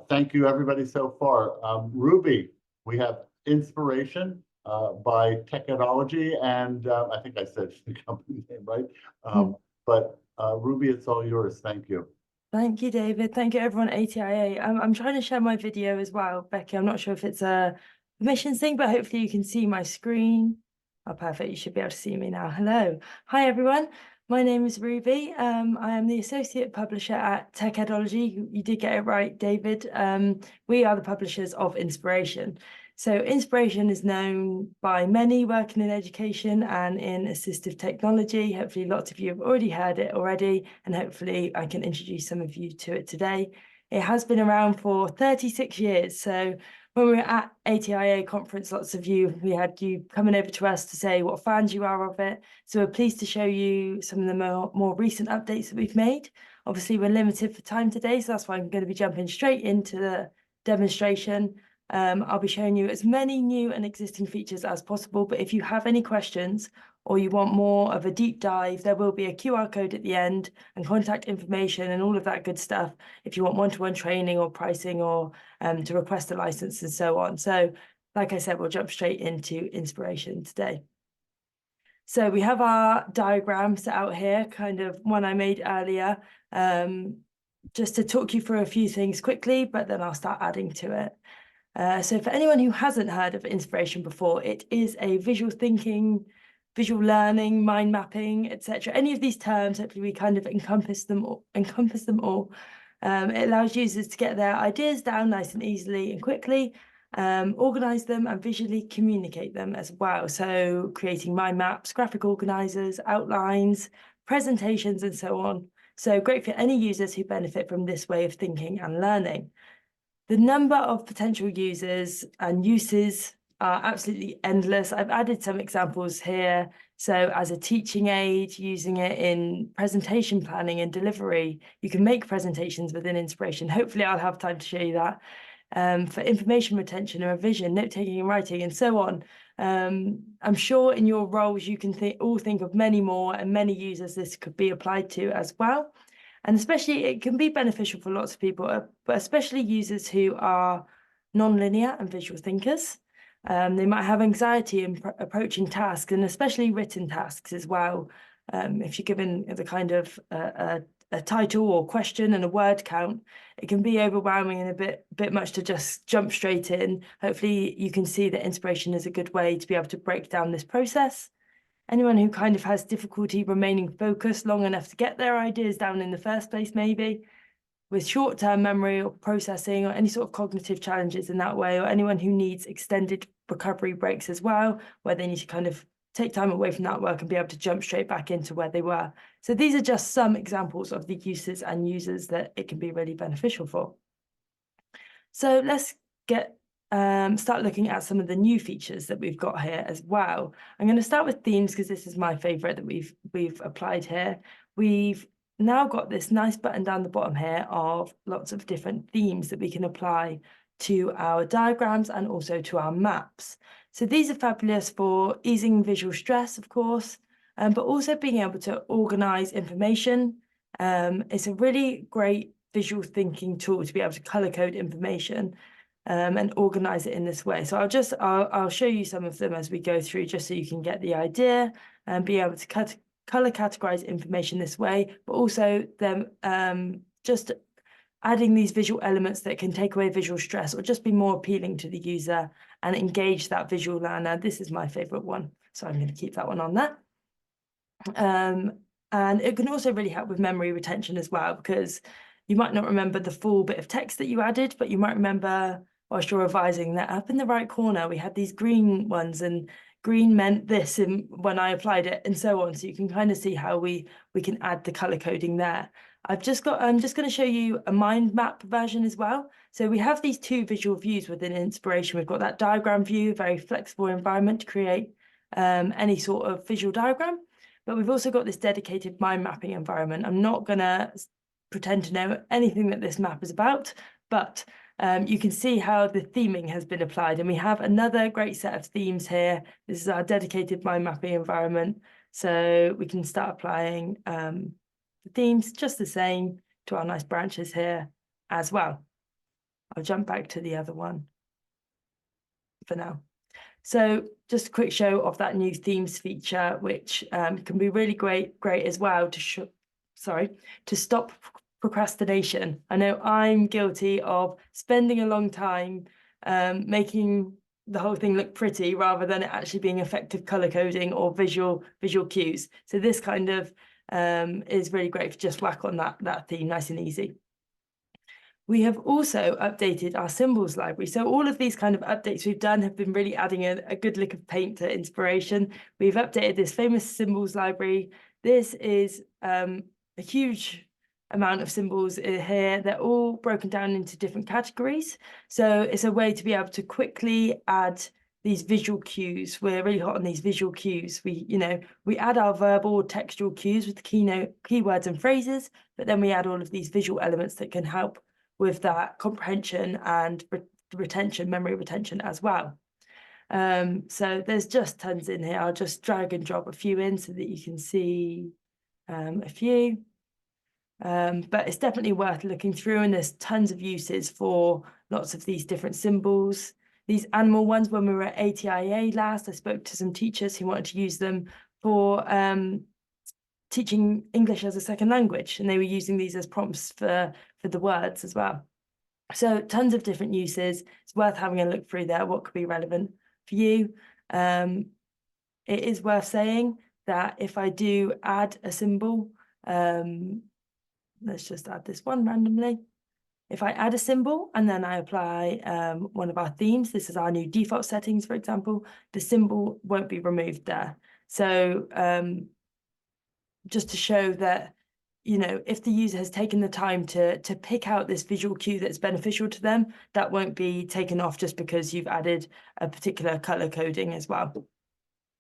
Thank you, everybody, so far. Ruby, we have Inspiration by TechEdology, and I think I said the company name right. But Ruby, it's all yours. Thank you. Thank you, David. Thank you, everyone at ATIA. I'm trying to share my video as well, Becky. I'm not sure if it's a permissions thing, but hopefully you can see my screen. Oh, perfect. You should be able to see me now. Hello. Hi, everyone. My name is Ruby. I am the Associate Publisher at TechEdology. You did get it right, David. We are the publishers of Inspiration. So Inspiration is known by many working in education and in assistive technology. Hopefully lots of you have already heard it already, and hopefully I can introduce some of you to it today. It has been around for 36 years. So when we were at ATIA conference, lots of you, we had you coming over to us to say what fans you are of it. So we're pleased to show you some of the more recent updates that we've made. Obviously, we're limited for time today, so that's why I'm going to be jumping straight into the demonstration. I'll be showing you as many new and existing features as possible, but if you have any questions or you want more of a deep dive, there will be a QR code at the end and contact information and all of that good stuff if you want one-to-one training or pricing or to request a license and so on. So like I said, we'll jump straight into Inspiration today. So we have our diagram set out here, kind of one I made earlier, just to talk you through a few things quickly, but then I'll start adding to it. So for anyone who hasn't heard of Inspiration before, it is a visual thinking, visual learning, mind mapping, etc. Any of these terms, hopefully we kind of encompass them all. It allows users to get their ideas down nice and easily and quickly, organize them and visually communicate them as well. So creating mind maps, graphic organizers, outlines, presentations, and so on. So great for any users who benefit from this way of thinking and learning. The number of potential users and uses are absolutely endless. I've added some examples here. So as a teaching aid, using it in presentation planning and delivery, you can make presentations within Inspiration. Hopefully I'll have time to show you that. For information retention and revision, note-taking and writing, and so on. I'm sure in your roles, you can all think of many more and many users this could be applied to as well. And especially it can be beneficial for lots of people, but especially users who are non-linear and visual thinkers. They might have anxiety in approaching tasks, and especially written tasks as well. If you're given the kind of a title or question and a word count, it can be overwhelming and a bit much to just jump straight in. Hopefully you can see that Inspiration is a good way to be able to break down this process. Anyone who kind of has difficulty remaining focused long enough to get their ideas down in the first place, maybe, with short-term memory or processing or any sort of cognitive challenges in that way, or anyone who needs extended recovery breaks as well, where they need to kind of take time away from that work and be able to jump straight back into where they were. So these are just some examples of the uses and users that it can be really beneficial for. So let's get start looking at some of the new features that we've got here as well. I'm going to start with themes because this is my favorite that we've applied here. We've now got this nice button down the bottom here of lots of different themes that we can apply to our diagrams and also to our maps. So these are fabulous for easing visual stress, of course, but also being able to organize information. It's a really great visual thinking tool to be able to color code information and organize it in this way. So I'll show you some of them as we go through, just so you can get the idea and be able to color categorize information this way, but also them just adding these visual elements that can take away visual stress or just be more appealing to the user and engage that visual learner. This is my favorite one, so I'm going to keep that one on there. And it can also really help with memory retention as well, because you might not remember the full bit of text that you added, but you might remember whilst you're revising that up in the right corner, we had these green ones and green meant this when I applied it and so on. So you can kind of see how we can add the color coding there. I'm just going to show you a mind map version as well. So we have these two visual views within Inspiration. We've got that diagram view, very flexible environment to create any sort of visual diagram. But we've also got this dedicated mind mapping environment. I'm not going to pretend to know anything that this map is about, but you can see how the theming has been applied. And we have another great set of themes here. This is our dedicated mind mapping environment. So we can start applying the themes just the same to our nice branches here as well. I'll jump back to the other one for now. So just a quick show of that new themes feature, which can be really great as well to stop procrastination. I know I'm guilty of spending a long time making the whole thing look pretty rather than it actually being effective color coding or visual cues. So this kind of is really great for just whack on that theme, nice and easy. We have also updated our symbols library. So all of these kind of updates we've done have been really adding a good lick of paint to inspiration. We've updated this famous symbols library. This is a huge amount of symbols here. They're all broken down into different categories. So it's a way to be able to quickly add these visual cues. We're really hot on these visual cues. We add our verbal textual cues with keywords and phrases, but then we add all of these visual elements that can help with that comprehension and memory retention as well. So there's just tons in here. I'll just drag and drop a few in so that you can see a few. But it's definitely worth looking through, and there's tons of uses for lots of these different symbols. These animal ones, when we were at ATIA last, I spoke to some teachers who wanted to use them for teaching English as a second language, and they were using these as prompts for the words as well. So tons of different uses. It's worth having a look through there, what could be relevant for you. It is worth saying that if I do add a symbol, let's just add this one randomly. If I add a symbol and then I apply one of our themes, this is our new default settings, for example, the symbol won't be removed there. So just to show that, if the user has taken the time to pick out this visual cue that's beneficial to them, that won't be taken off just because you've added a particular color coding as well.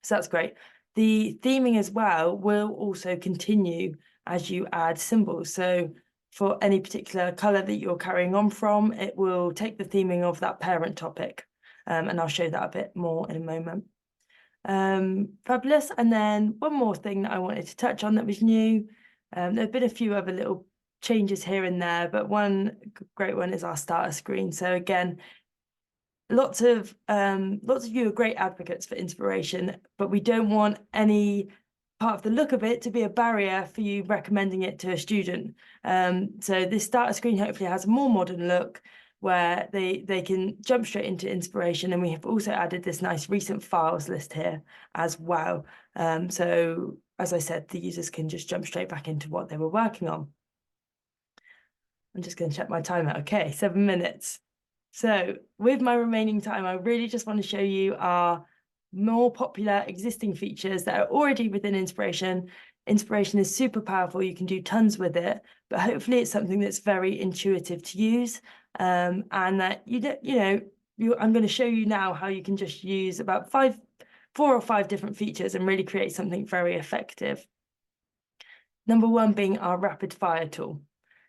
So that's great. The theming as well will also continue as you add symbols. So for any particular color that you're carrying on from, it will take the theming of that parent topic. And I'll show that a bit more in a moment. Fabulous. And then one more thing that I wanted to touch on that was new. There have been a few other little changes here and there, but one great one is our starter screen. So again, lots of you are great advocates for inspiration, but we don't want any part of the look of it to be a barrier for you recommending it to a student. So this starter screen hopefully has a more modern look where they can jump straight into inspiration. And we have also added this nice recent files list here as well. So as I said, the users can just jump straight back into what they were working on. I'm just going to check my timer. Okay, 7 minutes. So with my remaining time, I really just want to show you our more popular existing features that are already within inspiration. Inspiration is super powerful. You can do tons with it, but hopefully it's something that's very intuitive to use. And that I'm going to show you now how you can just use about 4 or 5 different features and really create something very effective. Number one being our rapid fire tool.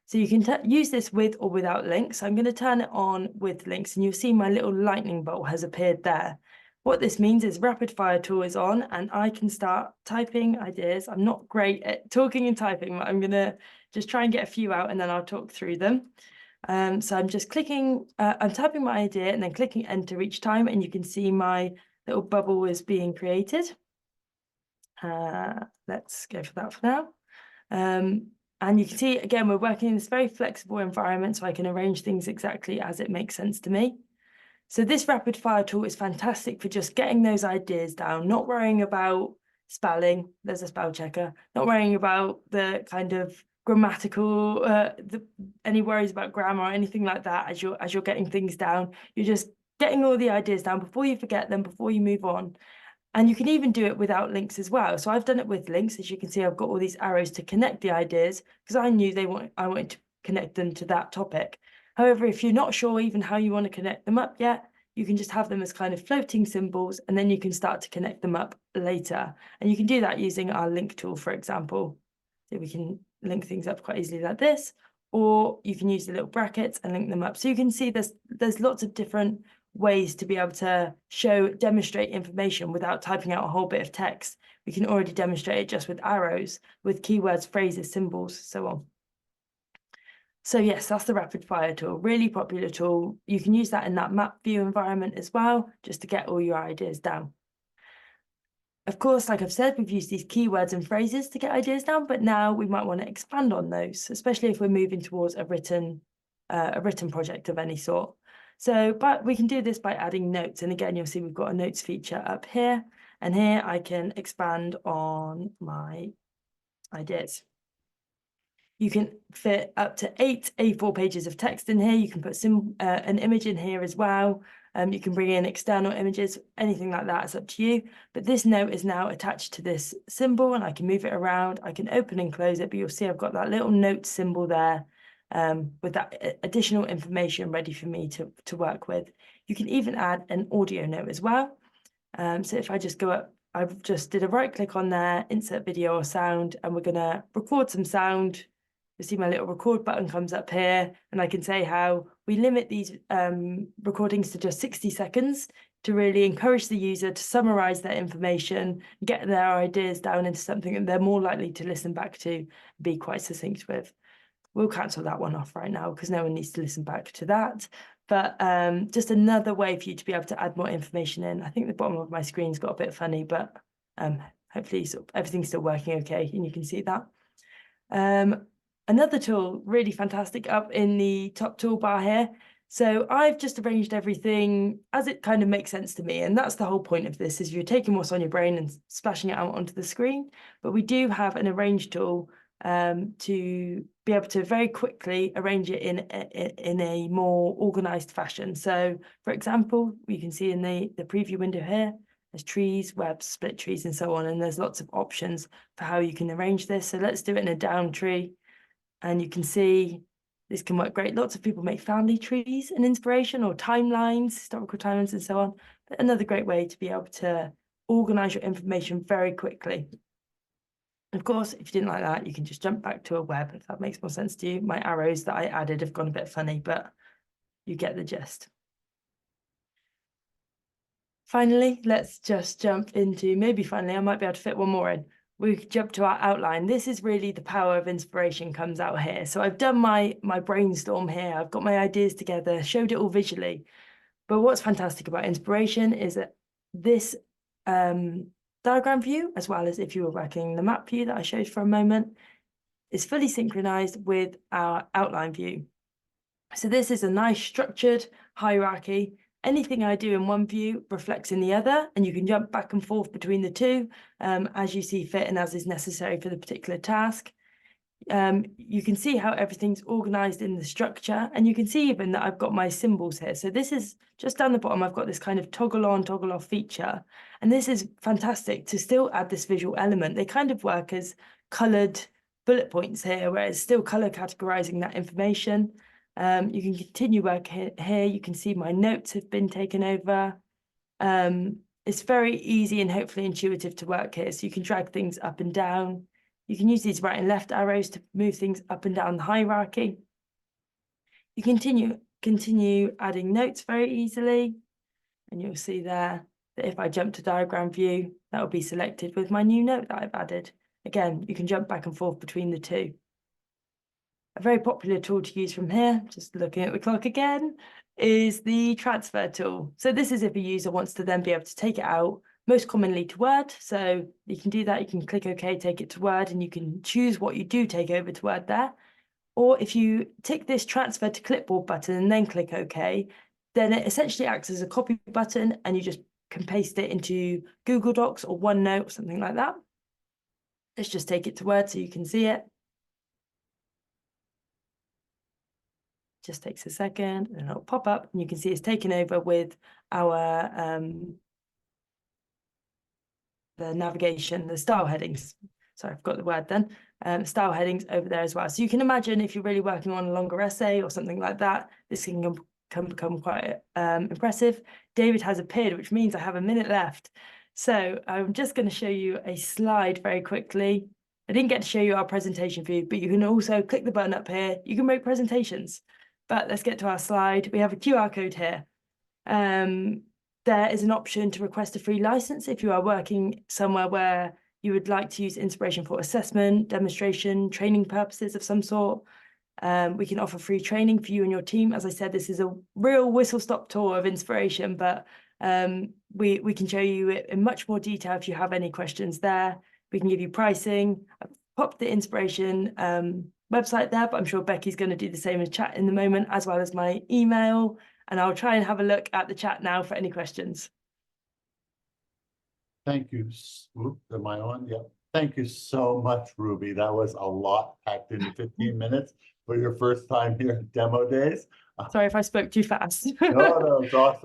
So you can use this with or without links. I'm going to turn it on with links, and you'll see my little lightning bolt has appeared there. What this means is rapid fire tool is on and I can start typing ideas. I'm not great at talking and typing, but I'm going to just try and get a few out and then I'll talk through them. So I'm just clicking, I'm typing my idea and then clicking enter each time, and you can see my little bubble is being created. Let's go for that for now. And you can see, again, we're working in this very flexible environment, so I can arrange things exactly as it makes sense to me. So this rapid fire tool is fantastic for just getting those ideas down, not worrying about spelling, there's a spell checker, not worrying about the kind of grammatical, any worries about grammar or anything like that as you're getting things down. You're just getting all the ideas down before you forget them, before you move on. And you can even do it without links as well. So I've done it with links. As you can see, I've got all these arrows to connect the ideas because I knew I wanted to connect them to that topic. However, if you're not sure even how you want to connect them up yet, you can just have them as kind of floating symbols, and then you can start to connect them up later. And you can do that using our link tool, for example. So we can link things up quite easily like this, or you can use the little brackets and link them up. So you can see there's lots of different ways to be able to demonstrate information without typing out a whole bit of text. We can already demonstrate it just with arrows, with keywords, phrases, symbols, so on. So yes, that's the rapid fire tool, really popular tool. You can use that in that map view environment as well, just to get all your ideas down. Of course, like I've said, we've used these keywords and phrases to get ideas down, but now we might want to expand on those, especially if we're moving towards a written project of any sort. So, but we can do this by adding notes. And again, you'll see we've got a notes feature up here, and here I can expand on my ideas. You can fit up to 8 A4 pages of text in here. You can put an image in here as well. You can bring in external images, anything like that, it's up to you. But this note is now attached to this symbol and I can move it around. I can open and close it, but you'll see I've got that little note symbol there with that additional information ready for me to work with. You can even add an audio note as well. So if I just go up, I've just did a right click on there, insert video or sound, and we're gonna record some sound. You see my little record button comes up here, and I can say how we limit these recordings to just 60 seconds to really encourage the user to summarize their information, get their ideas down into something that they're more likely to listen back to, be quite succinct with. We'll cancel that one off right now because no one needs to listen back to that. But just another way for you to be able to add more information in. I think the bottom of my screen's got a bit funny, but hopefully everything's still working okay and you can see that. Another tool, really fantastic, up in the top toolbar here. So I've just arranged everything as it kind of makes sense to me. And that's the whole point of this, is you're taking what's on your brain and splashing it out onto the screen. But we do have an arrange tool to be able to very quickly arrange it in a more organized fashion. So for example, you can see in the preview window here, there's trees, webs, split trees, and so on. And there's lots of options for how you can arrange this. So let's do it in a down tree. And you can see this can work great. Lots of people make family trees an inspiration, or timelines, historical timelines, and so on. But another great way to be able to organize your information very quickly. Of course, if you didn't like that, you can just jump back to a web if that makes more sense to you. My arrows that I added have gone a bit funny, but you get the gist. Finally, let's just jump into, I might be able to fit one more in. We jump to our outline. This is really the power of inspiration comes out here. So I've done my brainstorm here. I've got my ideas together, showed it all visually. But what's fantastic about inspiration is that this diagram view, as well as if you were working the map view that I showed for a moment, is fully synchronized with our outline view. So this is a nice structured hierarchy. Anything I do in one view reflects in the other, and you can jump back and forth between the two as you see fit and as is necessary for the particular task. You can see how everything's organized in the structure, and you can see even that I've got my symbols here. So this is just down the bottom, I've got this kind of toggle on, toggle off feature. And this is fantastic to still add this visual element. They kind of work as colored bullet points here, where it's still color categorizing that information. You can continue work here. You can see my notes have been taken over. It's very easy and hopefully intuitive to work here. So you can drag things up and down. You can use these right and left arrows to move things up and down the hierarchy. You continue adding notes very easily. And you'll see there that if I jump to diagram view, that will be selected with my new note that I've added. Again, you can jump back and forth between the two. A very popular tool to use from here, just looking at the clock again, is the transfer tool. So this is if a user wants to then be able to take it out, most commonly to Word. So you can do that. You can click OK, take it to Word, and you can choose what you do take over to Word there. Or if you tick this transfer to clipboard button and then click OK, then it essentially acts as a copy button, and you just can paste it into Google Docs or OneNote or something like that. Let's just take it to Word so you can see it. Just takes a second and it'll pop up, and you can see it's taken over with our the navigation, the style headings. Sorry, I've got the word then. Style headings over there as well. So you can imagine if you're really working on a longer essay or something like that, this can become quite impressive. David has appeared, which means I have a minute left. So I'm just going to show you a slide very quickly. I didn't get to show you our presentation view, but you can also click the button up here. You can make presentations. But let's get to our slide. We have a QR code here. There is an option to request a free license if you are working somewhere where you would like to use inspiration for assessment, demonstration, training purposes of some sort. We can offer free training for you and your team. As I said, this is a real whistle-stop tour of inspiration, but we can show you it in much more detail if you have any questions there. We can give you pricing. I've popped the inspiration website there, but I'm sure Becky's going to do the same in chat in the moment, as well as my email. And I'll try and have a look at the chat now for any questions. Thank you. Am I on? Yeah. Thank you so much, Ruby. That was a lot packed into 15 minutes for your first time here at Demo Days. Sorry if I spoke too fast. No, it's awesome.